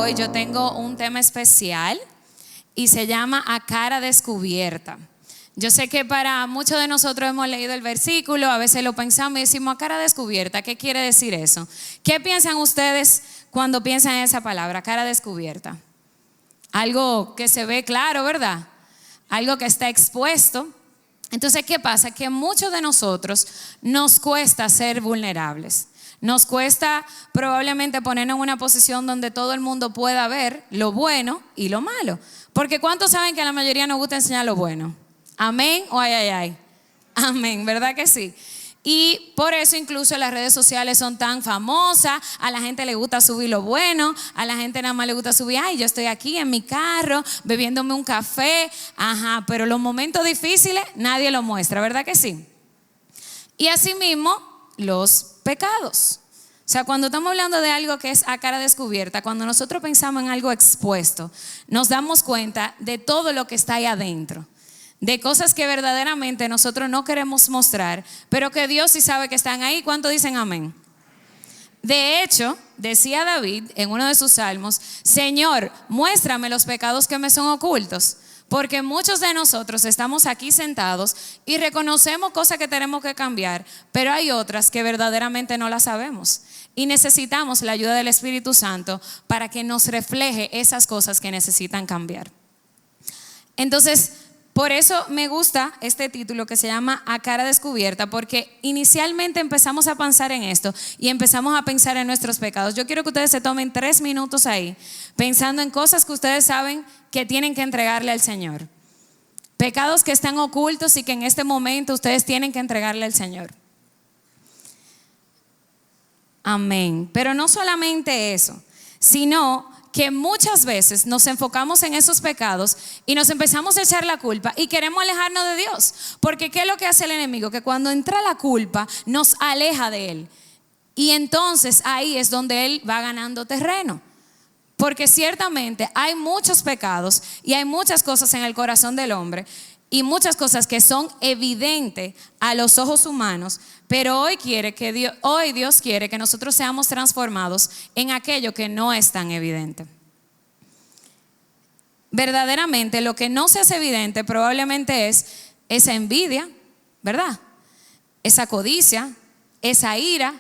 hoy yo tengo un tema especial y se llama A Cara Descubierta. Yo sé que para muchos de nosotros hemos leído el versículo, a veces lo pensamos y decimos a cara descubierta. ¿Qué quiere decir eso? ¿Qué piensan ustedes cuando piensan en esa palabra, cara descubierta? Algo que se ve claro, ¿verdad? Algo que está expuesto. Entonces, ¿qué pasa? Que muchos de nosotros nos cuesta ser vulnerables. Nos cuesta probablemente ponernos en una posición donde todo el mundo pueda ver lo bueno y lo malo. Porque ¿cuántos saben que a la mayoría nos gusta enseñar lo bueno? Amén o ay, ay, ay. Amén, ¿verdad que sí? Y por eso incluso las redes sociales son tan famosas. A la gente le gusta subir lo bueno, a la gente nada más le gusta subir, ay, yo estoy aquí en mi carro bebiéndome un café. Ajá, pero los momentos difíciles nadie lo muestra, ¿verdad que sí? Y asimismo los pecados. O sea, cuando estamos hablando de algo que es a cara descubierta, cuando nosotros pensamos en algo expuesto, nos damos cuenta de todo lo que está ahí adentro. De cosas que verdaderamente nosotros no queremos mostrar, pero que Dios sí sabe que están ahí. ¿Cuántos dicen amén? De hecho, decía David en uno de sus salmos, Señor, muéstrame los pecados que me son ocultos. Porque muchos de nosotros estamos aquí sentados y reconocemos cosas que tenemos que cambiar, pero hay otras que verdaderamente no las sabemos. Y necesitamos la ayuda del Espíritu Santo para que nos refleje esas cosas que necesitan cambiar. Entonces, por eso me gusta este título que se llama A Cara Descubierta, porque inicialmente empezamos a pensar en esto y empezamos a pensar en nuestros pecados. Yo quiero que ustedes se tomen 3 minutos ahí, pensando en cosas que ustedes saben que tienen que entregarle al Señor. Pecados que están ocultos y que en este momento ustedes tienen que entregarle al Señor. Amén. Pero no solamente eso, sino que muchas veces nos enfocamos en esos pecados y nos empezamos a echar la culpa y queremos alejarnos de Dios. Porque ¿qué es lo que hace el enemigo? Que cuando entra la culpa nos aleja de Él. Y entonces ahí es donde Él va ganando terreno. Porque ciertamente hay muchos pecados y hay muchas cosas en el corazón del hombre y muchas cosas que son evidentes a los ojos humanos, pero hoy Dios quiere que nosotros seamos transformados en aquello que no es tan evidente. Verdaderamente lo que no se hace evidente probablemente es esa envidia, ¿verdad? Esa codicia, esa ira,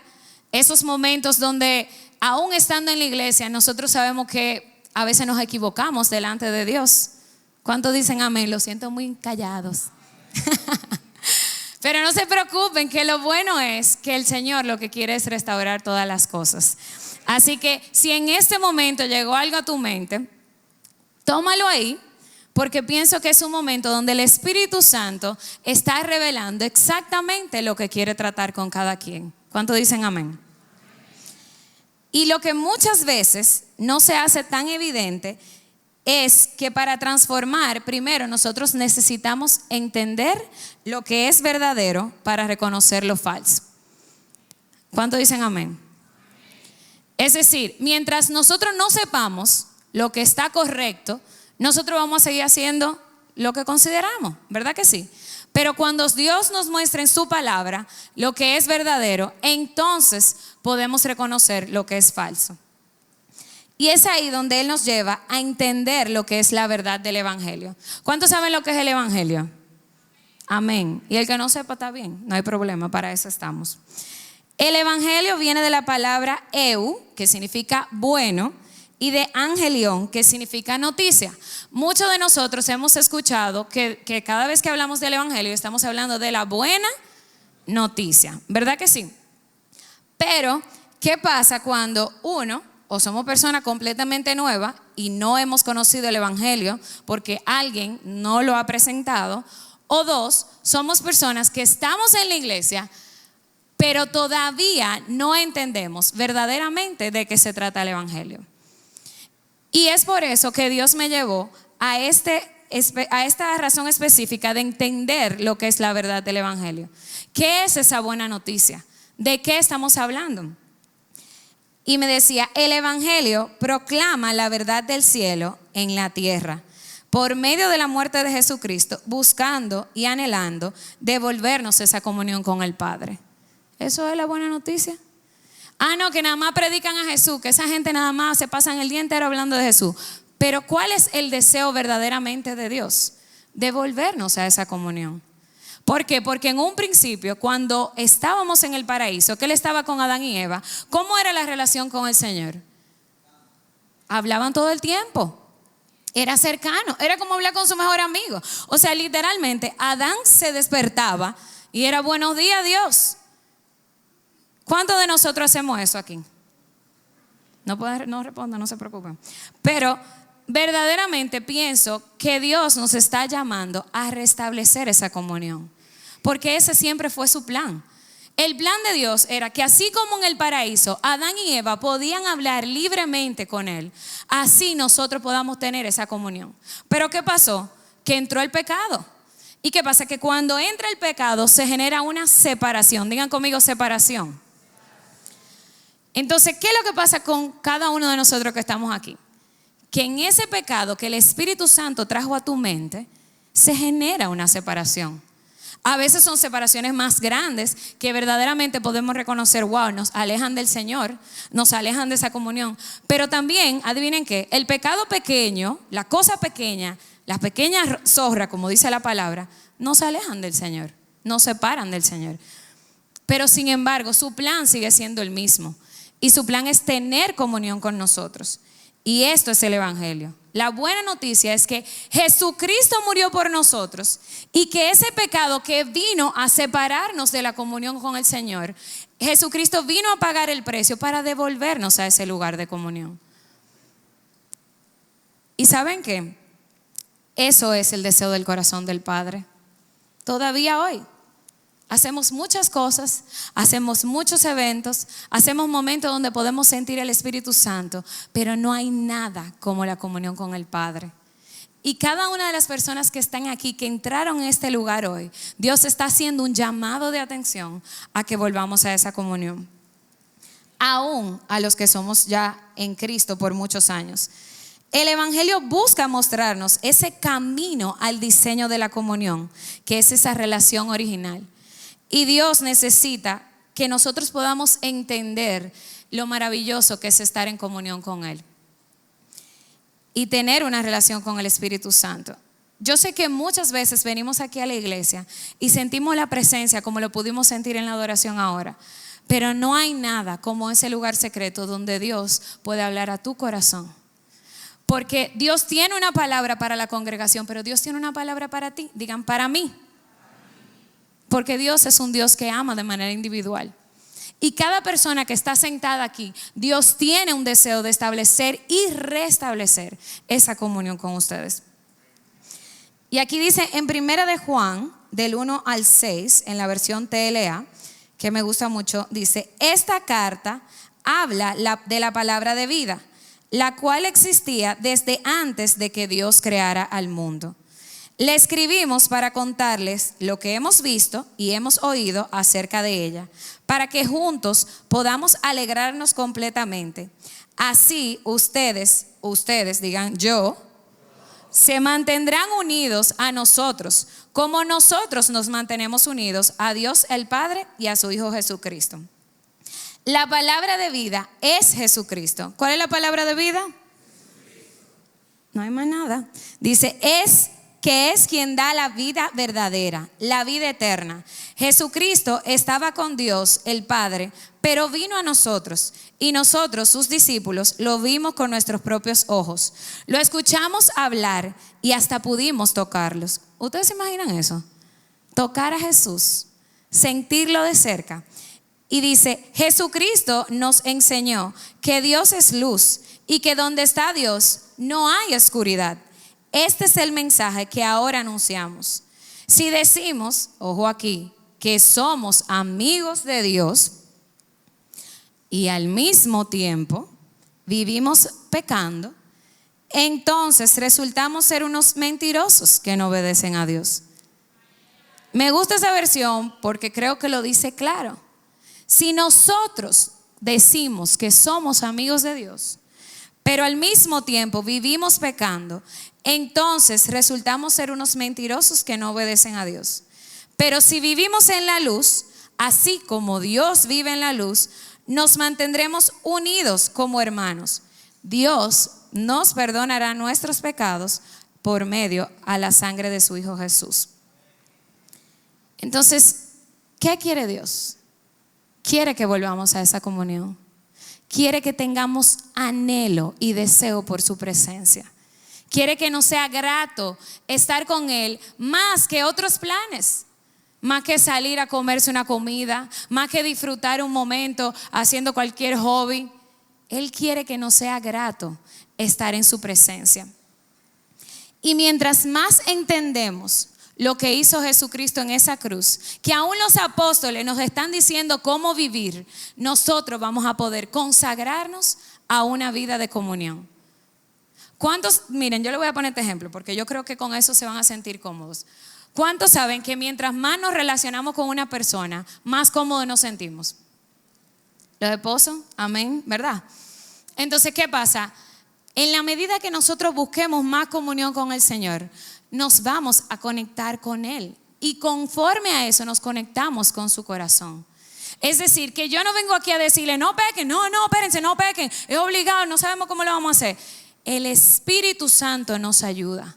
esos momentos donde aún estando en la iglesia nosotros sabemos que a veces nos equivocamos delante de Dios. ¿Cuántos dicen amén? Lo siento muy callados. Pero no se preocupen, que lo bueno es que el Señor lo que quiere es restaurar todas las cosas. Así que si en este momento llegó algo a tu mente, tómalo ahí, porque pienso que es un momento donde el Espíritu Santo está revelando exactamente lo que quiere tratar con cada quien. ¿Cuántos dicen amén? Y lo que muchas veces no se hace tan evidente es que para transformar, primero nosotros necesitamos entender lo que es verdadero para reconocer lo falso. ¿Cuántos dicen amén? Es decir, mientras nosotros no sepamos lo que está correcto, nosotros vamos a seguir haciendo lo que consideramos, ¿verdad que sí? Pero cuando Dios nos muestra en su palabra lo que es verdadero, entonces podemos reconocer lo que es falso. Y es ahí donde Él nos lleva a entender lo que es la verdad del Evangelio. ¿Cuántos saben lo que es el Evangelio? Amén. Y el que no sepa está bien, no hay problema, para eso estamos. El Evangelio viene de la palabra eu, que significa bueno, y de angelion, que significa noticia. Muchos de nosotros hemos escuchado que cada vez que hablamos del Evangelio estamos hablando de la buena noticia, ¿verdad que sí? Pero, ¿qué pasa cuando o somos personas completamente nuevas y no hemos conocido el Evangelio porque alguien no lo ha presentado? O 2, somos personas que estamos en la iglesia, pero todavía no entendemos verdaderamente de qué se trata el Evangelio. Y es por eso que Dios me llevó a esta razón específica de entender lo que es la verdad del Evangelio. ¿Qué es esa buena noticia? ¿De qué estamos hablando? Y me decía, el Evangelio proclama la verdad del cielo en la tierra por medio de la muerte de Jesucristo, buscando y anhelando devolvernos esa comunión con el Padre. ¿Eso es la buena noticia? Ah, no, que nada más predican a Jesús, que esa gente nada más se pasan el día entero hablando de Jesús. Pero ¿cuál es el deseo verdaderamente de Dios? Devolvernos a esa comunión. ¿Por qué? Porque en un principio, cuando estábamos en el paraíso, que Él estaba con Adán y Eva, ¿cómo era la relación con el Señor? Hablaban todo el tiempo. Era cercano, era como hablar con su mejor amigo. O sea, literalmente, Adán se despertaba y era buenos días, Dios. ¿Cuántos de nosotros hacemos eso aquí? No responda, no se preocupen. Pero verdaderamente pienso que Dios nos está llamando a restablecer esa comunión, porque ese siempre fue su plan. El plan de Dios era que así como en el paraíso Adán y Eva podían hablar libremente con Él, así nosotros podamos tener esa comunión. Pero ¿qué pasó? Que entró el pecado. ¿Y qué pasa? Que cuando entra el pecado se genera una separación. Digan conmigo, separación. Entonces, ¿qué es lo que pasa con cada uno de nosotros que estamos aquí? Que en ese pecado que el Espíritu Santo trajo a tu mente, se genera una separación. A veces son separaciones más grandes que verdaderamente podemos reconocer, wow, nos alejan del Señor, nos alejan de esa comunión. Pero también, adivinen qué, el pecado pequeño, la cosa pequeña, las pequeñas zorras, como dice la palabra, nos alejan del Señor, nos separan del Señor. Pero sin embargo, su plan sigue siendo el mismo. Y su plan es tener comunión con nosotros. Y esto es el Evangelio. La buena noticia es que Jesucristo murió por nosotros y que ese pecado que vino a separarnos de la comunión con el Señor, Jesucristo vino a pagar el precio para devolvernos a ese lugar de comunión. ¿Y saben qué? Eso es el deseo del corazón del Padre. Todavía hoy. Hacemos muchas cosas, hacemos muchos eventos, hacemos momentos donde podemos sentir el Espíritu Santo, pero no hay nada como la comunión con el Padre. Y cada una de las personas que están aquí, que entraron en este lugar hoy, Dios está haciendo un llamado de atención a que volvamos a esa comunión. Aún a los que somos ya en Cristo por muchos años. El Evangelio busca mostrarnos ese camino al diseño de la comunión, que es esa relación original. Y Dios necesita que nosotros podamos entender lo maravilloso que es estar en comunión con Él y tener una relación con el Espíritu Santo. Yo sé que muchas veces venimos aquí a la iglesia y sentimos la presencia como lo pudimos sentir en la adoración ahora, pero no hay nada como ese lugar secreto donde Dios puede hablar a tu corazón. Porque Dios tiene una palabra para la congregación, pero Dios tiene una palabra para ti. Digan, para mí. Porque Dios es un Dios que ama de manera individual. Y cada persona que está sentada aquí, Dios tiene un deseo de establecer y restablecer esa comunión con ustedes. Y aquí dice en 1 de Juan, del 1 al 6, en la versión TLA, que me gusta mucho, dice: esta carta habla de la palabra de vida, la cual existía desde antes de que Dios creara al mundo. Le escribimos para contarles lo que hemos visto y hemos oído acerca de ella, para que juntos podamos alegrarnos completamente. Así ustedes digan yo, se mantendrán unidos a nosotros, como nosotros nos mantenemos unidos a Dios el Padre y a su Hijo Jesucristo. La palabra de vida es Jesucristo. ¿Cuál es la palabra de vida? No hay más nada. Dice, que es quien da la vida verdadera, la vida eterna. Jesucristo estaba con Dios, el Padre, pero vino a nosotros y nosotros, sus discípulos, lo vimos con nuestros propios ojos. Lo escuchamos hablar y hasta pudimos tocarlos. ¿Ustedes se imaginan eso? Tocar a Jesús, sentirlo de cerca. Y dice, Jesucristo nos enseñó que Dios es luz y que donde está Dios no hay oscuridad. Este es el mensaje que ahora anunciamos. Si decimos, ojo aquí, que somos amigos de Dios y al mismo tiempo vivimos pecando, entonces resultamos ser unos mentirosos que no obedecen a Dios. Me gusta esa versión porque creo que lo dice claro. Si nosotros decimos que somos amigos de Dios, pero al mismo tiempo vivimos pecando, entonces resultamos ser unos mentirosos que no obedecen a Dios. Pero si vivimos en la luz, así como Dios vive en la luz, nos mantendremos unidos como hermanos. Dios nos perdonará nuestros pecados por medio a la sangre de su Hijo Jesús. Entonces, ¿qué quiere Dios? Quiere que volvamos a esa comunión. Quiere que tengamos anhelo y deseo por su presencia. Quiere que nos sea grato estar con Él más que otros planes. Más que salir a comerse una comida, más que disfrutar un momento haciendo cualquier hobby. Él quiere que nos sea grato estar en su presencia. Y mientras más entendemos lo que hizo Jesucristo en esa cruz, que aún los apóstoles nos están diciendo cómo vivir, nosotros vamos a poder consagrarnos a una vida de comunión. ¿Cuántos? Miren, yo le voy a poner este ejemplo porque yo creo que con eso se van a sentir cómodos. ¿Cuántos saben que mientras más nos relacionamos con una persona, más cómodos nos sentimos? Los esposos, amén, ¿verdad? Entonces, ¿qué pasa? En la medida que nosotros busquemos más comunión con el Señor, nos vamos a conectar con Él. Y conforme a eso nos conectamos con su corazón. Es decir, que yo no vengo aquí a decirle, no pequen, no, espérense, no pequen. Es obligado, no sabemos cómo lo vamos a hacer. El Espíritu Santo nos ayuda.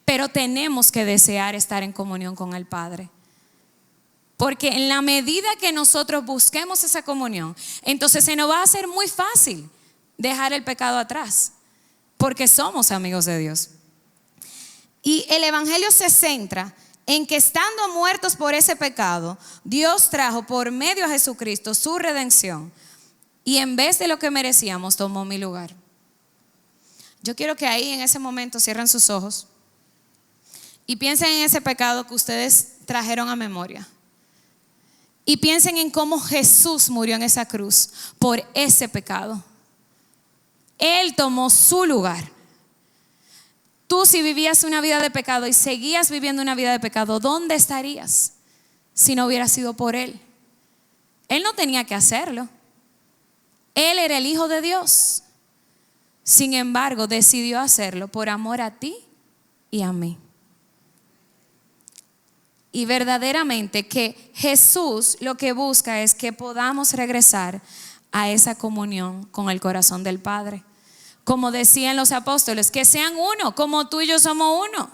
Pero tenemos que desear estar en comunión con el Padre. Porque en la medida que nosotros busquemos esa comunión, entonces se nos va a hacer muy fácil dejar el pecado atrás. Porque somos amigos de Dios. Y el Evangelio se centra en que estando muertos por ese pecado, Dios trajo por medio de Jesucristo su redención. Y en vez de lo que merecíamos, tomó mi lugar. Yo quiero que ahí en ese momento cierren sus ojos. Y piensen en ese pecado que ustedes trajeron a memoria. Y piensen en cómo Jesús murió en esa cruz por ese pecado. Él tomó su lugar. Tú, si vivías una vida de pecado y seguías viviendo una vida de pecado, ¿dónde estarías si no hubiera sido por Él? Él no tenía que hacerlo. Él era el Hijo de Dios. Sin embargo, decidió hacerlo por amor a ti y a mí. Y verdaderamente que Jesús lo que busca es que podamos regresar a esa comunión con el corazón del Padre. Como decían los apóstoles, que sean uno, como tú y yo somos uno.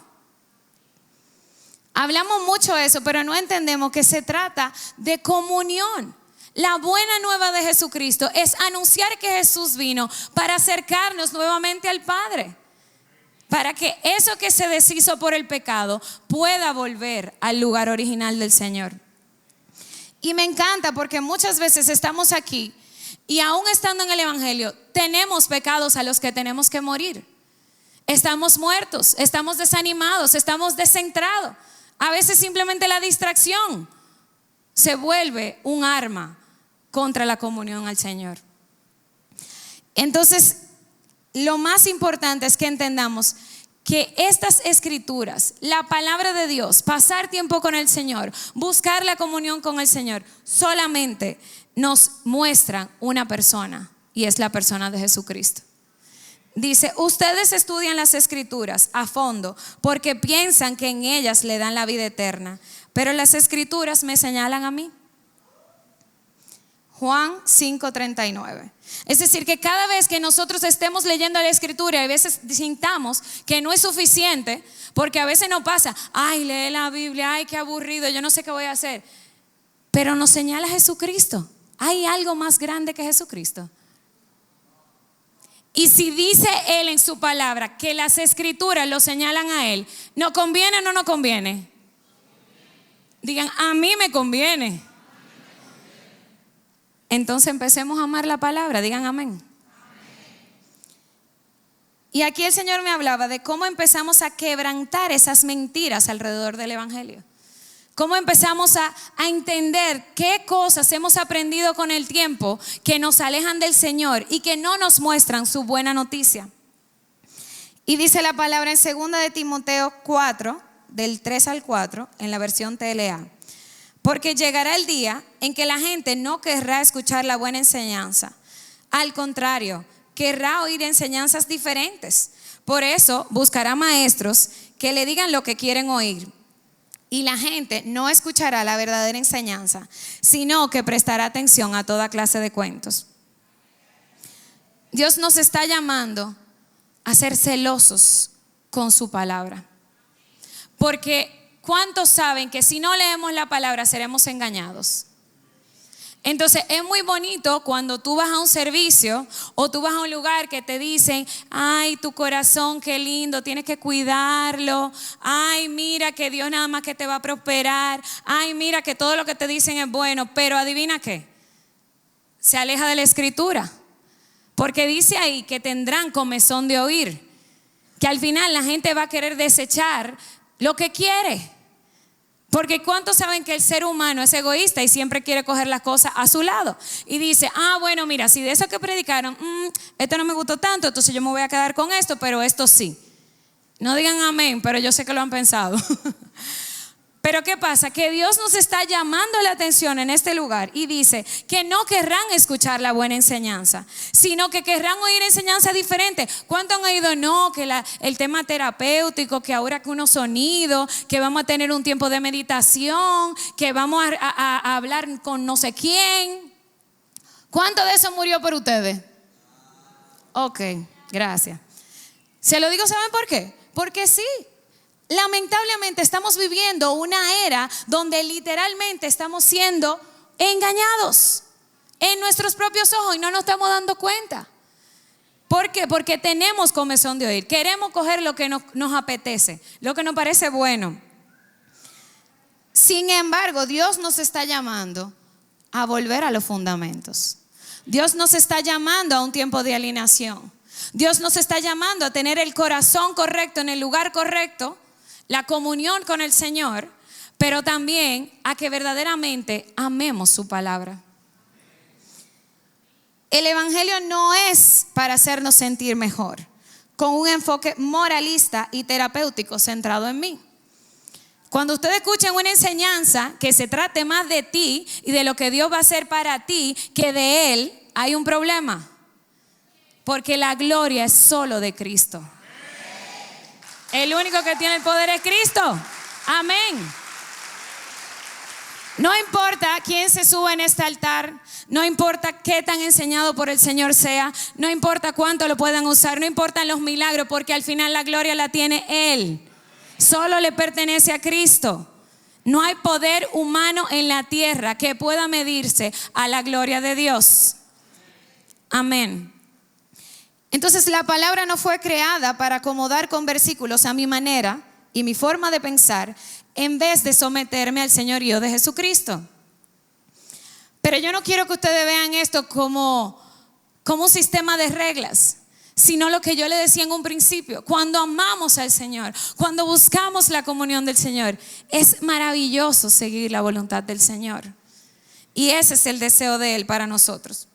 Hablamos mucho de eso, pero no entendemos que se trata de comunión. La buena nueva de Jesucristo es anunciar que Jesús vino para acercarnos nuevamente al Padre. Para que eso que se deshizo por el pecado pueda volver al lugar original del Señor. Y me encanta porque muchas veces estamos aquí y aún estando en el Evangelio tenemos pecados a los que tenemos que morir. Estamos muertos, estamos desanimados, estamos descentrados. A veces simplemente la distracción se vuelve un arma contra la comunión al Señor. Entonces, lo más importante es que entendamos que estas escrituras, la palabra de Dios, pasar tiempo con el Señor, buscar la comunión con el Señor, solamente nos muestran una persona y es la persona de Jesucristo. Dice, ustedes estudian las escrituras a fondo porque piensan que en ellas le dan la vida eterna, pero las escrituras me señalan a mí. Juan 5:39. Es decir, que cada vez que nosotros estemos leyendo la escritura y a veces sintamos que no es suficiente, porque a veces nos pasa, ay, lee la Biblia, ay, qué aburrido, yo no sé qué voy a hacer. Pero nos señala Jesucristo. ¿Hay algo más grande que Jesucristo? Y si dice Él en su palabra que las escrituras lo señalan a Él, ¿nos conviene o no nos conviene? Digan, a mí me conviene. Entonces empecemos a amar la palabra, digan amén. Y aquí el Señor me hablaba de cómo empezamos a quebrantar esas mentiras alrededor del Evangelio. Cómo empezamos a entender qué cosas hemos aprendido con el tiempo que nos alejan del Señor y que no nos muestran su buena noticia. Y dice la palabra en 2 de Timoteo 4, del 3 al 4, en la versión TLA. Porque llegará el día en que la gente no querrá escuchar la buena enseñanza. Al contrario, querrá oír enseñanzas diferentes. Por eso buscará maestros que le digan lo que quieren oír. y la gente no escuchará la verdadera enseñanza, sino que prestará atención a toda clase de cuentos. Dios nos está llamando a ser celosos con su palabra. Porque ¿cuántos saben que si no leemos la palabra seremos engañados? Entonces es muy bonito cuando tú vas a un servicio o tú vas a un lugar que te dicen, ay, tu corazón, qué lindo, tienes que cuidarlo. Ay, mira que Dios nada más que te va a prosperar. Ay, mira que todo lo que te dicen es bueno. Pero adivina qué, se aleja de la escritura. Porque dice ahí que tendrán comezón de oír. Que al final la gente va a querer desechar lo que quiere. Porque ¿cuántos saben que el ser humano es egoísta y siempre quiere coger las cosas a su lado? Y dice, bueno, mira, si de eso que predicaron, esto no me gustó tanto, entonces yo me voy a quedar con esto, pero esto sí. No digan amén, pero yo sé que lo han pensado. Pero ¿qué pasa? Que Dios nos está llamando la atención en este lugar y dice que no querrán escuchar la buena enseñanza, sino que querrán oír enseñanza diferente. ¿Cuánto han oído? No, que el tema terapéutico, que ahora que unos sonidos, que vamos a tener un tiempo de meditación, que vamos a hablar con no sé quién. ¿Cuánto de eso murió por ustedes? Ok, gracias. Se lo digo, ¿saben por qué? Porque sí. Lamentablemente estamos viviendo una era donde literalmente estamos siendo engañados en nuestros propios ojos y no nos estamos dando cuenta. ¿Por qué? Porque tenemos comezón de oír. Queremos coger lo que nos apetece, lo que nos parece bueno. Sin embargo, Dios nos está llamando a volver a los fundamentos. Dios nos está llamando a un tiempo de alineación. Dios nos está llamando a tener el corazón correcto en el lugar correcto, la comunión con el Señor, pero también a que verdaderamente amemos su palabra. El evangelio no es para hacernos sentir mejor, con un enfoque moralista y terapéutico centrado en mí. Cuando ustedes escuchen una enseñanza que se trate más de ti y de lo que Dios va a hacer para ti que de Él, hay un problema. Porque la gloria es solo de Cristo. El único que tiene el poder es Cristo. Amén. No importa quién se suba en este altar, no importa qué tan enseñado por el Señor sea, no importa cuánto lo puedan usar, no importan los milagros, porque al final la gloria la tiene Él. Solo le pertenece a Cristo. No hay poder humano en la tierra que pueda medirse a la gloria de Dios. Amén. Entonces la palabra no fue creada para acomodar con versículos a mi manera y mi forma de pensar, en vez de someterme al señorío de Jesucristo. Pero yo no quiero que ustedes vean esto como un sistema de reglas, sino lo que yo le decía en un principio. Cuando amamos al Señor, cuando buscamos la comunión del Señor, es maravilloso seguir la voluntad del Señor. Y ese es el deseo de Él para nosotros.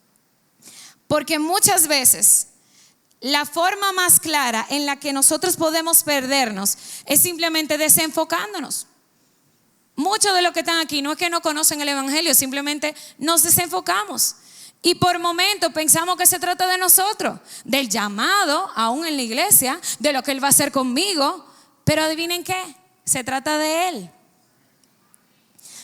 Porque muchas veces la forma más clara en la que nosotros podemos perdernos es simplemente desenfocándonos. Muchos de los que están aquí no es que no conocen el evangelio, simplemente nos desenfocamos. Y por momentos pensamos que se trata de nosotros, del llamado, aún en la iglesia, de lo que Él va a hacer conmigo. Pero adivinen qué, se trata de Él.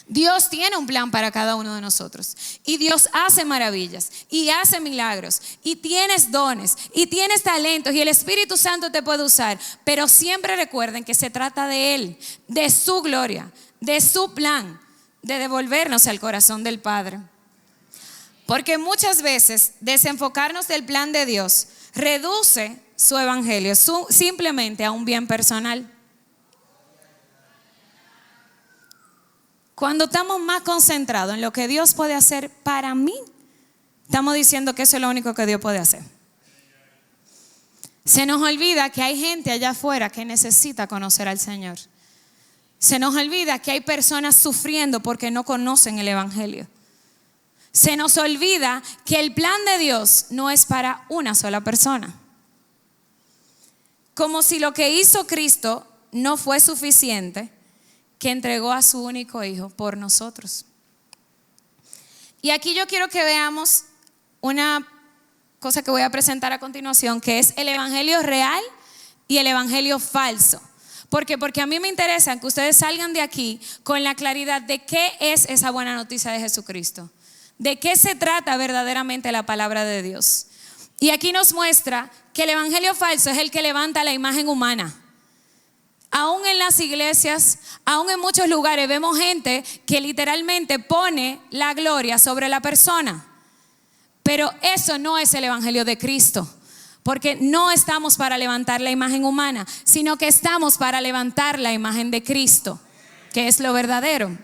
Dios tiene un plan para cada uno de nosotros y Dios hace maravillas y hace milagros y tienes dones y tienes talentos y el Espíritu Santo te puede usar, pero siempre recuerden que se trata de Él, de su gloria, de su plan, de devolvernos al corazón del Padre. Porque muchas veces desenfocarnos del plan de Dios reduce su evangelio simplemente a un bien personal. Cuando estamos más concentrados en lo que Dios puede hacer para mí, estamos diciendo que eso es lo único que Dios puede hacer. Se nos olvida que hay gente allá afuera que necesita conocer al Señor. Se nos olvida que hay personas sufriendo porque no conocen el evangelio. Se nos olvida que el plan de Dios no es para una sola persona. Como si lo que hizo Cristo no fue suficiente, que entregó a su único hijo por nosotros. Y aquí yo quiero que veamos una cosa que voy a presentar a continuación, que es el evangelio real y el evangelio falso. ¿Por qué? Porque a mí me interesa que ustedes salgan de aquí con la claridad de qué es esa buena noticia de Jesucristo. De qué se trata verdaderamente la palabra de Dios. Y aquí nos muestra que el evangelio falso es el que levanta la imagen humana. Aún en las iglesias, aún en muchos lugares vemos gente que literalmente pone la gloria sobre la persona. Pero eso no es el evangelio de Cristo. Porque no estamos para levantar la imagen humana, sino que estamos para levantar la imagen de Cristo, que es lo verdadero.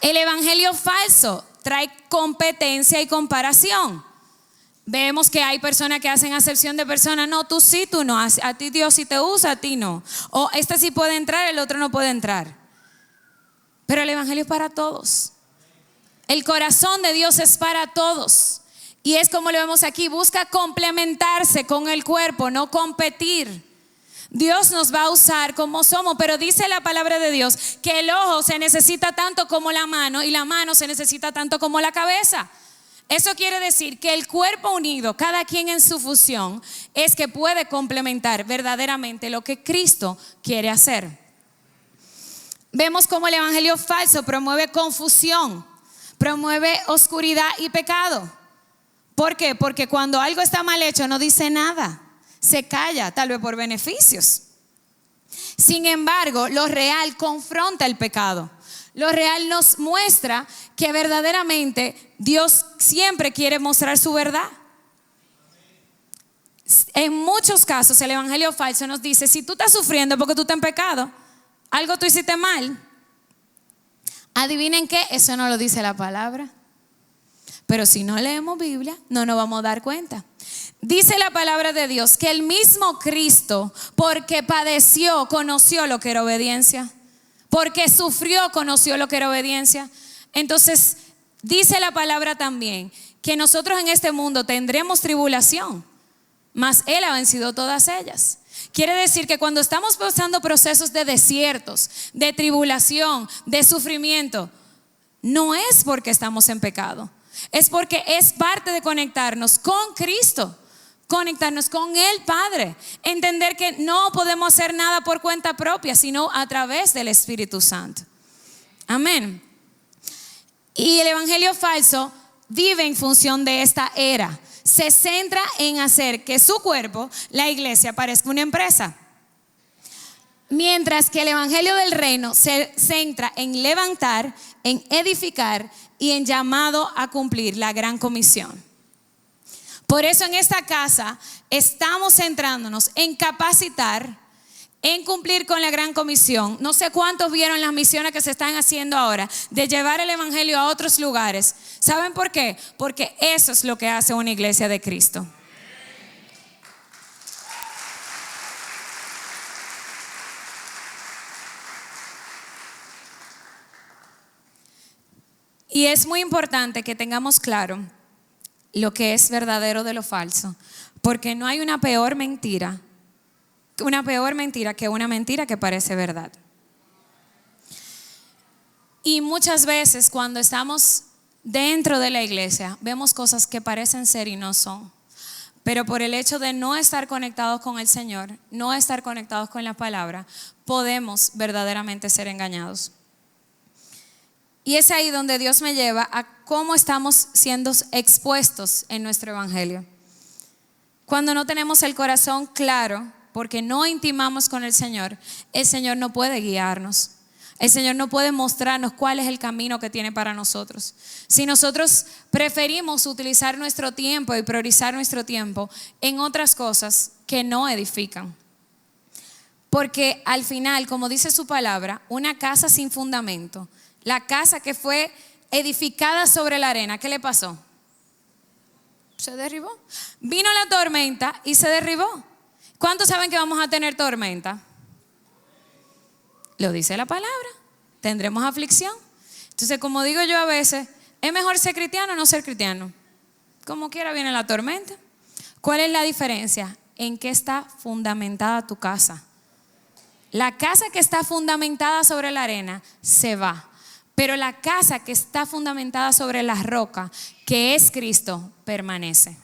El evangelio falso trae competencia y comparación. Vemos que hay personas que hacen acepción de personas. No, tú sí, tú no. A ti Dios sí te usa, a ti no. O este sí puede entrar, el otro no puede entrar. Pero el evangelio es para todos. El corazón de Dios es para todos. Y es como lo vemos aquí, busca complementarse con el cuerpo, no competir. Dios nos va a usar como somos, pero dice la palabra de Dios que el ojo se necesita tanto como la mano y la mano se necesita tanto como la cabeza. Eso quiere decir que el cuerpo unido, cada quien en su función, es que puede complementar verdaderamente lo que Cristo quiere hacer. Vemos cómo el evangelio falso promueve confusión, promueve oscuridad y pecado. ¿Por qué? Porque cuando algo está mal hecho no dice nada, se calla, tal vez por beneficios. Sin embargo, lo real confronta el pecado. Lo real nos muestra que verdaderamente Dios siempre quiere mostrar su verdad. En muchos casos el evangelio falso nos dice: si tú estás sufriendo porque tú estás en pecado, algo tú hiciste mal. Adivinen qué, eso no lo dice la palabra. Pero si no leemos Biblia, no nos vamos a dar cuenta. Dice la palabra de Dios que el mismo Cristo, porque padeció, conoció lo que era obediencia. Porque sufrió, conoció lo que era obediencia. Entonces, dice la palabra también que nosotros en este mundo tendremos tribulación, mas Él ha vencido todas ellas. Quiere decir que cuando estamos pasando procesos de desiertos, de tribulación, de sufrimiento, no es porque estamos en pecado. Es porque es parte de conectarnos con Cristo, conectarnos con el Padre, entender que no podemos hacer nada por cuenta propia, sino a través del Espíritu Santo. Amén. Y el evangelio falso vive en función de esta era. Se centra en hacer que su cuerpo, la iglesia, parezca una empresa. Mientras que el evangelio del reino se centra en levantar, en edificar y en llamado a cumplir la gran comisión. Por eso en esta casa estamos centrándonos en capacitar, en cumplir con la gran comisión. No sé cuántos vieron las misiones que se están haciendo ahora de llevar el evangelio a otros lugares. ¿Saben por qué? Porque eso es lo que hace una iglesia de Cristo. Y es muy importante que tengamos claro lo que es verdadero de lo falso, porque no hay una peor mentira que una mentira que parece verdad. Y muchas veces cuando estamos dentro de la iglesia vemos cosas que parecen ser y no son, pero por el hecho de no estar conectados con el Señor, no estar conectados con la palabra, podemos verdaderamente ser engañados. Y es ahí donde Dios me lleva a cómo estamos siendo expuestos en nuestro evangelio. Cuando no tenemos el corazón claro, porque no intimamos con el Señor no puede guiarnos. El Señor no puede mostrarnos cuál es el camino que tiene para nosotros. Si nosotros preferimos utilizar nuestro tiempo y priorizar nuestro tiempo en otras cosas que no edifican. Porque al final, como dice su palabra, una casa sin fundamento, la casa que fue edificada sobre la arena, ¿qué le pasó? Se derribó. Vino la tormenta y se derribó. ¿Cuántos saben que vamos a tener tormenta? Lo dice la palabra. Tendremos aflicción. Entonces, como digo yo a veces, ¿es mejor ser cristiano o no ser cristiano? Como quiera viene la tormenta. ¿Cuál es la diferencia? ¿En qué está fundamentada tu casa? La casa que está fundamentada sobre la arena se va. Pero la casa que está fundamentada sobre la roca, que es Cristo, permanece.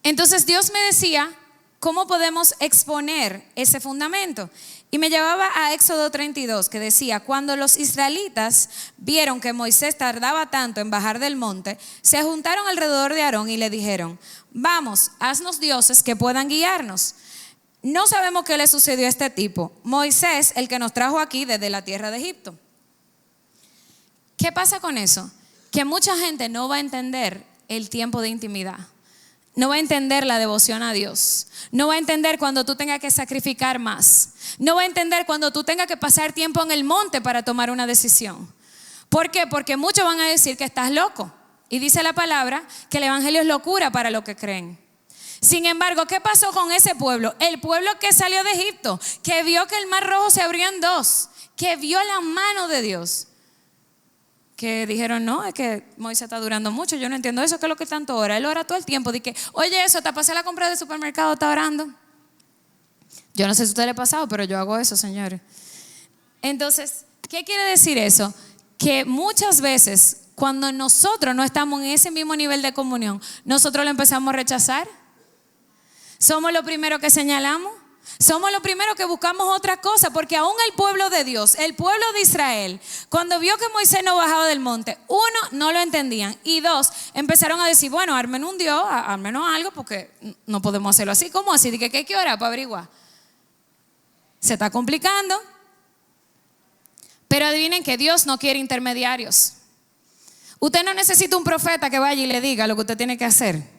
Entonces Dios me decía, ¿cómo podemos exponer ese fundamento? Y me llevaba a Éxodo 32, que decía, cuando los israelitas vieron que Moisés tardaba tanto en bajar del monte, se juntaron alrededor de Aarón y le dijeron, vamos, haznos dioses que puedan guiarnos. No sabemos qué le sucedió a este tipo, Moisés, el que nos trajo aquí desde la tierra de Egipto. ¿Qué pasa con eso? Que mucha gente no va a entender el tiempo de intimidad. No va a entender la devoción a Dios. No va a entender cuando tú tengas que sacrificar más. No va a entender cuando tú tengas que pasar tiempo en el monte para tomar una decisión. ¿Por qué? Porque muchos van a decir que estás loco. Y dice la palabra que el evangelio es locura para los que creen. Sin embargo, ¿qué pasó con ese pueblo? El pueblo que salió de Egipto, que vio que el mar rojo se abrió en dos, que vio la mano de Dios. Que dijeron, no, es que Moisés está durando mucho, yo no entiendo eso, ¿qué es lo que tanto ora? Él ora todo el tiempo, dice, oye, eso, te pasé la compra del supermercado, está orando. Yo no sé si a usted le ha pasado, pero yo hago eso, señores. Entonces, ¿qué quiere decir eso? Que muchas veces, cuando nosotros no estamos en ese mismo nivel de comunión, nosotros lo empezamos a rechazar. Somos los primeros que señalamos. Somos los primeros que buscamos otra cosa, porque aún el pueblo de Dios, el pueblo de Israel, cuando vio que Moisés no bajaba del monte, uno, no lo entendían, y dos, empezaron a decir, bueno, armen un Dios, armen algo, porque no podemos hacerlo así. ¿Cómo así? Dije que hay que orar para averiguar. Se está complicando. Pero adivinen que Dios no quiere intermediarios. Usted no necesita un profeta que vaya y le diga lo que usted tiene que hacer.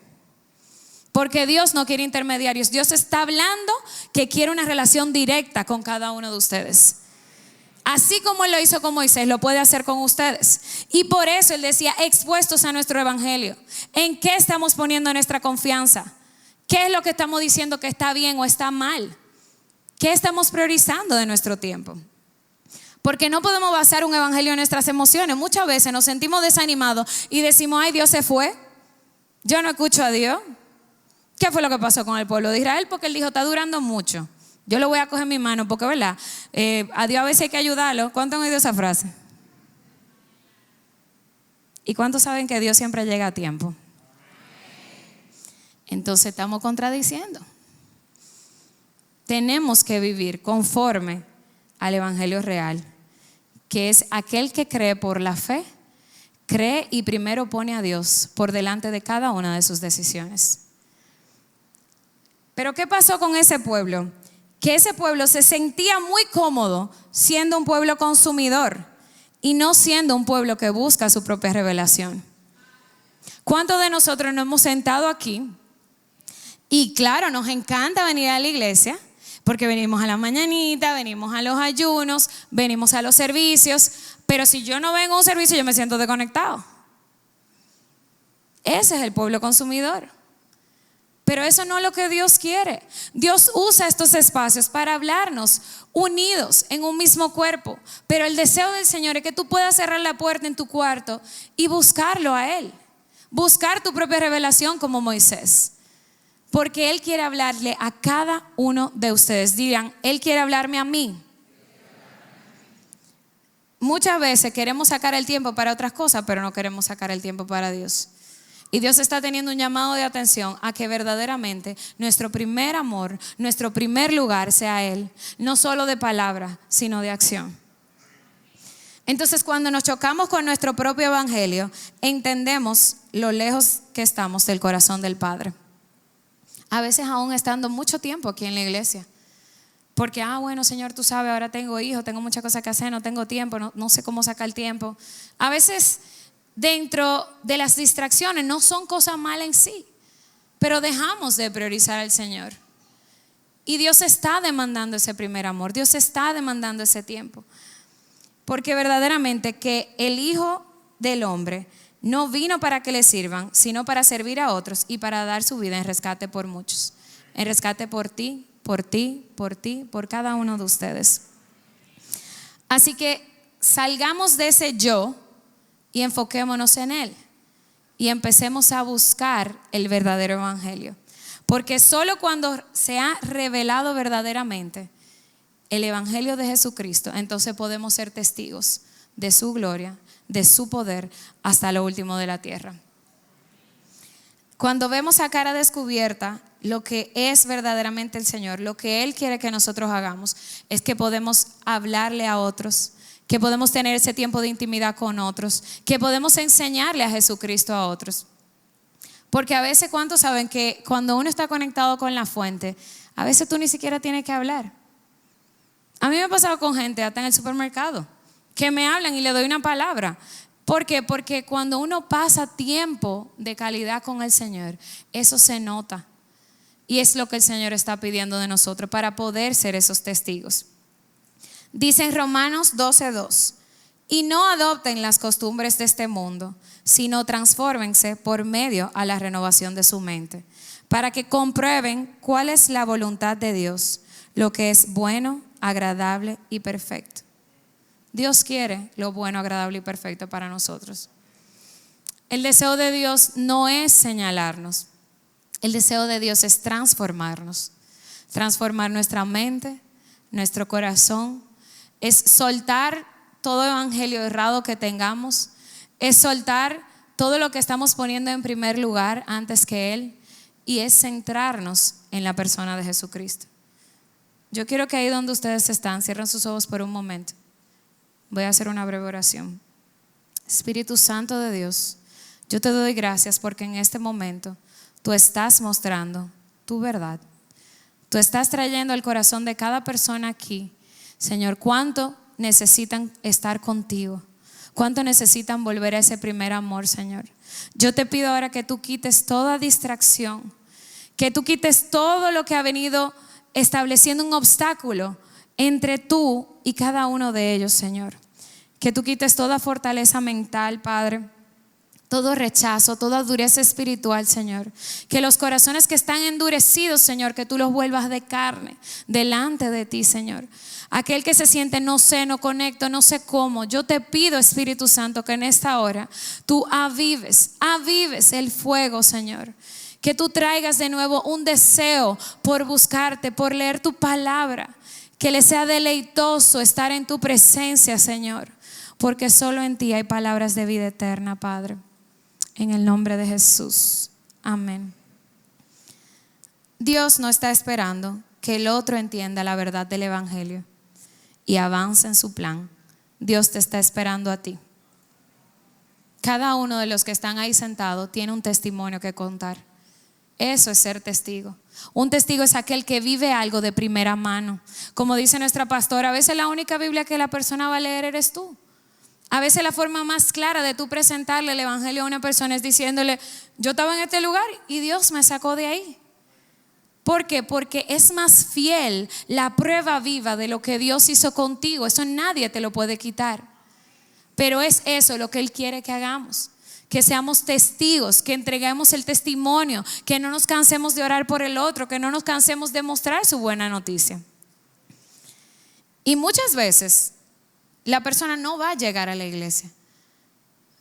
Porque Dios no quiere intermediarios. Dios está hablando que quiere una relación directa con cada uno de ustedes. Así como Él lo hizo con Moisés, lo puede hacer con ustedes. Y por eso Él decía, expuestos a nuestro evangelio. ¿En qué estamos poniendo nuestra confianza? ¿Qué es lo que estamos diciendo que está bien o está mal? ¿Qué estamos priorizando de nuestro tiempo? Porque no podemos basar un evangelio en nuestras emociones. Muchas veces nos sentimos desanimados y decimos, ay, Dios se fue. Yo no escucho a Dios. ¿Qué fue lo que pasó con el pueblo de Israel? Porque Él dijo, está durando mucho. Yo lo voy a coger en mi mano, porque verdad, a Dios a veces hay que ayudarlo. ¿Cuántos han oído esa frase? ¿Y cuántos saben que Dios siempre llega a tiempo? Entonces estamos contradiciendo. Tenemos que vivir conforme al evangelio real, que es aquel que cree por la fe, cree y primero pone a Dios por delante de cada una de sus decisiones. Pero ¿qué pasó con ese pueblo? Que ese pueblo se sentía muy cómodo siendo un pueblo consumidor y no siendo un pueblo que busca su propia revelación. ¿Cuántos de nosotros nos hemos sentado aquí? Y claro, nos encanta venir a la iglesia porque venimos a la mañanita, venimos a los ayunos, venimos a los servicios, pero si yo no vengo a un servicio yo me siento desconectado. Ese es el pueblo consumidor. Pero eso no es lo que Dios quiere. Dios usa estos espacios para hablarnos unidos en un mismo cuerpo. Pero el deseo del Señor es que tú puedas cerrar la puerta en tu cuarto y buscarlo a Él. Buscar tu propia revelación como Moisés. Porque Él quiere hablarle a cada uno de ustedes. Digan, Él quiere hablarme a mí. Muchas veces queremos sacar el tiempo para otras cosas, pero no queremos sacar el tiempo para Dios. Y Dios está teniendo un llamado de atención a que verdaderamente nuestro primer amor, nuestro primer lugar sea Él. No solo de palabra, sino de acción. Entonces, cuando nos chocamos con nuestro propio evangelio, entendemos lo lejos que estamos del corazón del Padre. A veces aún estando mucho tiempo aquí en la iglesia. Porque, bueno, Señor, tú sabes, ahora tengo hijos, tengo muchas cosas que hacer, no tengo tiempo, no sé cómo sacar el tiempo. A veces dentro de las distracciones no son cosas malas en sí, pero dejamos de priorizar al Señor. Y Dios está demandando ese primer amor, Dios está demandando ese tiempo. Porque verdaderamente que el Hijo del Hombre no vino para que le sirvan, sino para servir a otros y para dar su vida en rescate por muchos. En rescate por ti, por ti, por ti, por cada uno de ustedes. Así que salgamos de ese yo y enfoquémonos en Él y empecemos a buscar el verdadero evangelio, porque solo cuando se ha revelado verdaderamente el evangelio de Jesucristo, entonces podemos ser testigos de su gloria, de su poder hasta lo último de la tierra. Cuando vemos a cara descubierta lo que es verdaderamente el Señor, lo que Él quiere que nosotros hagamos, es que podemos hablarle a otros, que podemos tener ese tiempo de intimidad con otros, que podemos enseñarle a Jesucristo a otros. Porque a veces, ¿cuántos saben que cuando uno está conectado con la fuente, a veces tú ni siquiera tienes que hablar? A mí me ha pasado con gente hasta en el supermercado, que me hablan y le doy una palabra. ¿Por qué? Porque cuando uno pasa tiempo de calidad con el Señor, eso se nota. Y es lo que el Señor está pidiendo de nosotros para poder ser esos testigos. Dice en Romanos 12:2, y no adopten las costumbres de este mundo, sino transfórmense por medio a la renovación de su mente, para que comprueben cuál es la voluntad de Dios, lo que es bueno, agradable y perfecto. Dios quiere lo bueno, agradable y perfecto para nosotros. El deseo de Dios no es señalarnos. El deseo de Dios es transformarnos. Transformar nuestra mente, nuestro corazón. Es soltar todo evangelio errado que tengamos. Es soltar todo lo que estamos poniendo en primer lugar antes que Él. Y es centrarnos en la persona de Jesucristo. Yo quiero que ahí donde ustedes están, cierren sus ojos por un momento. Voy a hacer una breve oración. Espíritu Santo de Dios, yo te doy gracias porque en este momento tú estás mostrando tu verdad. Tú estás trayendo al corazón de cada persona aquí, Señor, cuánto necesitan estar contigo, cuánto necesitan volver a ese primer amor, Señor. Yo te pido ahora que tú quites toda distracción, que tú quites todo lo que ha venido estableciendo un obstáculo entre tú y cada uno de ellos, Señor. Que tú quites toda fortaleza mental, Padre, todo rechazo, toda dureza espiritual, Señor. Que los corazones que están endurecidos, Señor, que tú los vuelvas de carne delante de ti, Señor. Aquel que se siente no sé, no conecto, no sé cómo, yo te pido, Espíritu Santo, que en esta hora tú avives el fuego, Señor. Que tú traigas de nuevo un deseo por buscarte, por leer tu palabra. Que le sea deleitoso estar en tu presencia, Señor, porque solo en ti hay palabras de vida eterna, Padre. En el nombre de Jesús. Amén. Dios no está esperando que el otro entienda la verdad del evangelio y avance en su plan. Dios te está esperando a ti. Cada uno de los que están ahí sentados tiene un testimonio que contar. Eso es ser testigo. Un testigo es aquel que vive algo de primera mano. Como dice nuestra pastora, a veces la única Biblia que la persona va a leer eres tú. A veces la forma más clara de tú presentarle el evangelio a una persona es diciéndole, yo estaba en este lugar y Dios me sacó de ahí. ¿Por qué? Porque es más fiel la prueba viva de lo que Dios hizo contigo. Eso nadie te lo puede quitar. Pero es eso lo que Él quiere que hagamos. Que seamos testigos, que entreguemos el testimonio, que no nos cansemos de orar por el otro, que no nos cansemos de mostrar su buena noticia. Y muchas veces la persona no va a llegar a la iglesia,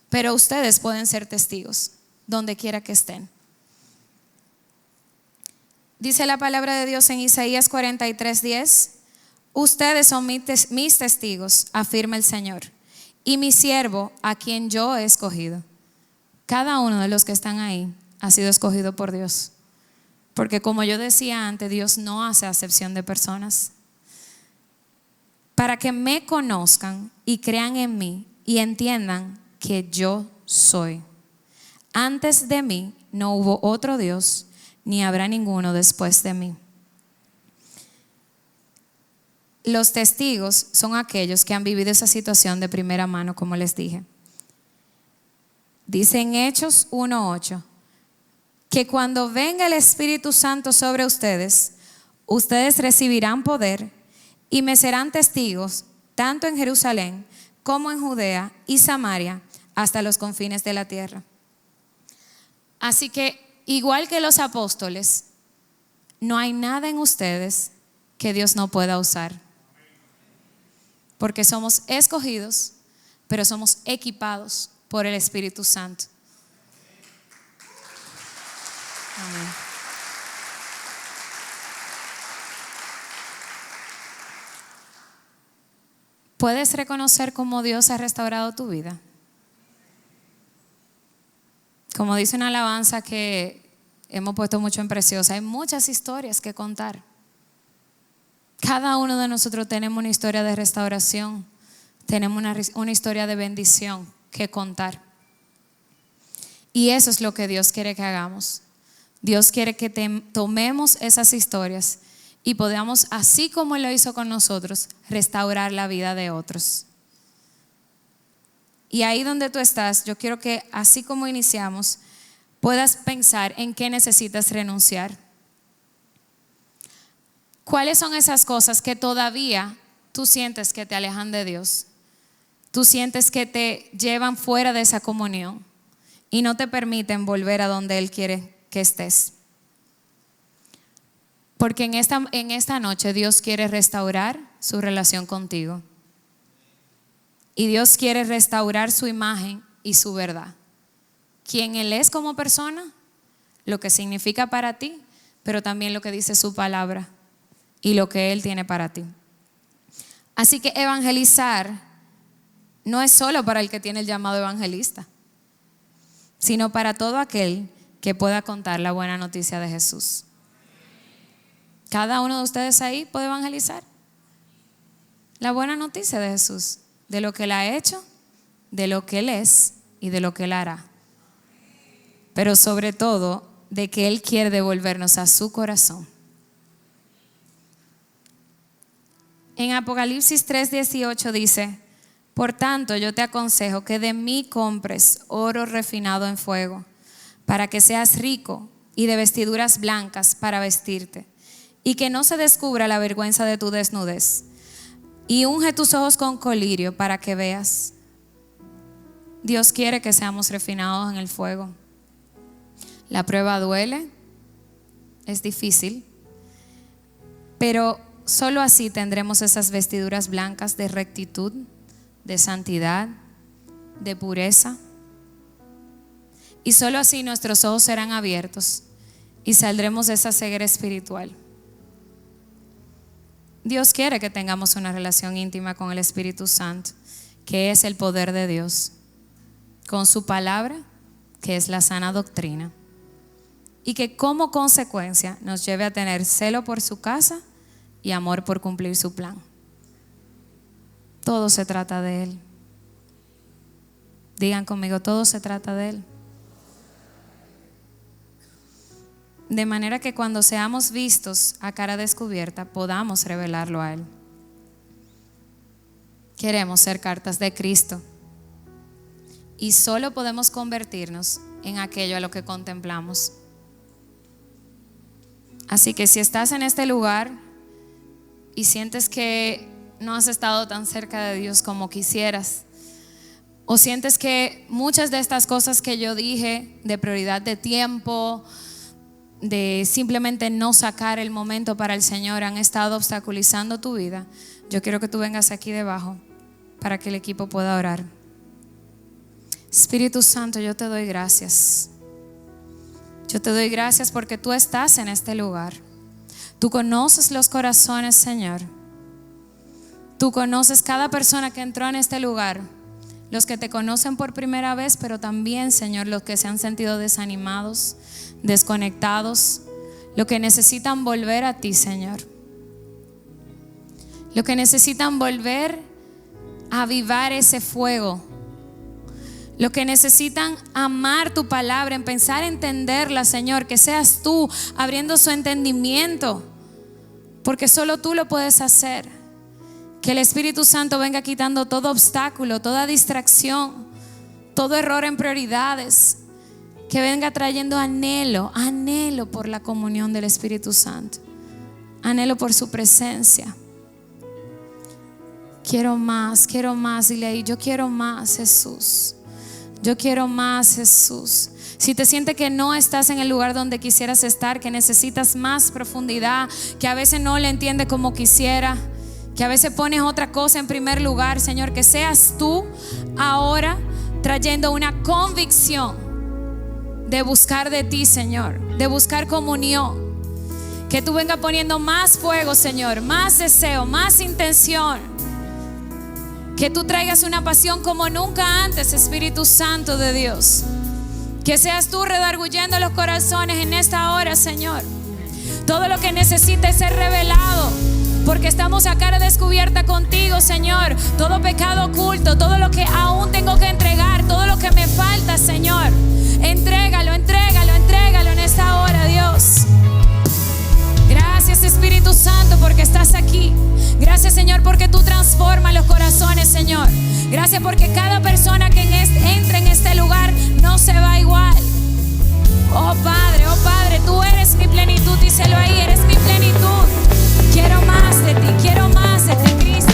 pero ustedes pueden ser testigos donde quiera que estén. Dice la palabra de Dios en Isaías 43:10, ustedes son mis testigos, afirma el Señor, y mi siervo a quien yo he escogido. Cada uno de los que están ahí ha sido escogido por Dios. Porque como yo decía antes, Dios no hace acepción de personas. Para que me conozcan y crean en mí y entiendan que yo soy. Antes de mí no hubo otro Dios, ni habrá ninguno después de mí. Los testigos son aquellos que han vivido esa situación de primera mano, como les dije. Dice en Hechos 1:8 que cuando venga el Espíritu Santo sobre ustedes, ustedes recibirán poder y me serán testigos tanto en Jerusalén como en Judea y Samaria hasta los confines de la tierra. Así que igual que los apóstoles, no hay nada en ustedes que Dios no pueda usar. Porque somos escogidos, pero somos equipados por el Espíritu Santo. Amén. ¿Puedes reconocer cómo Dios ha restaurado tu vida? Como dice una alabanza que hemos puesto mucho en Preciosa, hay muchas historias que contar. Cada uno de nosotros tenemos una historia de restauración, tenemos una historia de bendición que contar. Y eso es lo que Dios quiere que hagamos. Dios quiere que tomemos esas historias y podamos, así como Él lo hizo con nosotros, restaurar la vida de otros. Y ahí donde tú estás, yo quiero que así como iniciamos, puedas pensar en qué necesitas renunciar. ¿Cuáles son esas cosas que todavía tú sientes que te alejan de Dios? Tú sientes que te llevan fuera de esa comunión y no te permiten volver a donde Él quiere que estés. Porque en esta noche Dios quiere restaurar su relación contigo. Y Dios quiere restaurar su imagen y su verdad. Quién Él es como persona, lo que significa para ti, pero también lo que dice su palabra y lo que Él tiene para ti. Así que evangelizar no es solo para el que tiene el llamado evangelista, sino para todo aquel que pueda contar la buena noticia de Jesús. Cada uno de ustedes ahí puede evangelizar la buena noticia de Jesús, de lo que Él ha hecho, de lo que Él es y de lo que Él hará. Pero sobre todo, de que Él quiere devolvernos a su corazón. En Apocalipsis 3:18 dice: por tanto, yo te aconsejo que de mí compres oro refinado en fuego, para que seas rico, y de vestiduras blancas para vestirte, y que no se descubra la vergüenza de tu desnudez. Y unge tus ojos con colirio para que veas. Dios quiere que seamos refinados en el fuego. La prueba duele, es difícil, pero solo así tendremos esas vestiduras blancas de rectitud, de santidad, de pureza. Y solo así nuestros ojos serán abiertos y saldremos de esa ceguera espiritual. Dios quiere que tengamos una relación íntima con el Espíritu Santo, que es el poder de Dios, con su palabra, que es la sana doctrina, y que como consecuencia nos lleve a tener celo por su casa y amor por cumplir su plan. Todo se trata de Él. Digan conmigo, todo se trata de Él. De manera que cuando seamos vistos a cara descubierta, podamos revelarlo a Él. Queremos ser cartas de Cristo. Y solo podemos convertirnos en aquello a lo que contemplamos. Así que si estás en este lugar y sientes que no has estado tan cerca de Dios como quisieras, o sientes que muchas de estas cosas que yo dije, de prioridad de tiempo, de simplemente no sacar el momento para el Señor, han estado obstaculizando tu vida, yo quiero que tú vengas aquí debajo para que el equipo pueda orar. Espíritu Santo, yo te doy gracias. Yo te doy gracias porque tú estás en este lugar. Tú conoces los corazones, Señor. Tú conoces cada persona que entró en este lugar, los que te conocen por primera vez, pero también, Señor, los que se han sentido desanimados, desconectados, los que necesitan volver a ti, Señor. Los que necesitan volver a avivar ese fuego. Los que necesitan amar tu palabra, empezar a entenderla, Señor, que seas tú abriendo su entendimiento, porque solo tú lo puedes hacer. Que el Espíritu Santo venga quitando todo obstáculo, toda distracción, todo error en prioridades. Que venga trayendo anhelo por la comunión del Espíritu Santo. Anhelo por su presencia. Quiero más, dile ahí, yo quiero más, Jesús. Yo quiero más, Jesús. Si te sientes que no estás en el lugar donde quisieras estar, que necesitas más profundidad, que a veces no le entiendes como quisiera, que a veces pones otra cosa en primer lugar, Señor, que seas tú ahora trayendo una convicción de buscar de ti, Señor, de buscar comunión. Que tú vengas poniendo más fuego, Señor, más deseo, más intención. Que tú traigas una pasión como nunca antes, Espíritu Santo de Dios. Que seas tú redarguyendo los corazones en esta hora, Señor. Todo lo que necesite ser revelado, porque estamos a cara descubierta contigo, Señor. Todo pecado oculto, todo lo que aún tengo que entregar, todo lo que me falta, Señor. Entrégalo, entrégalo, entrégalo en esta hora, Dios. Gracias, Espíritu Santo, porque estás aquí. Gracias, Señor, porque tú transformas los corazones, Señor. Gracias porque cada persona que entre en este lugar no se va igual. Oh Padre, tú eres mi plenitud. Díselo ahí, eres mi plenitud. Quiero más de ti, Cristo.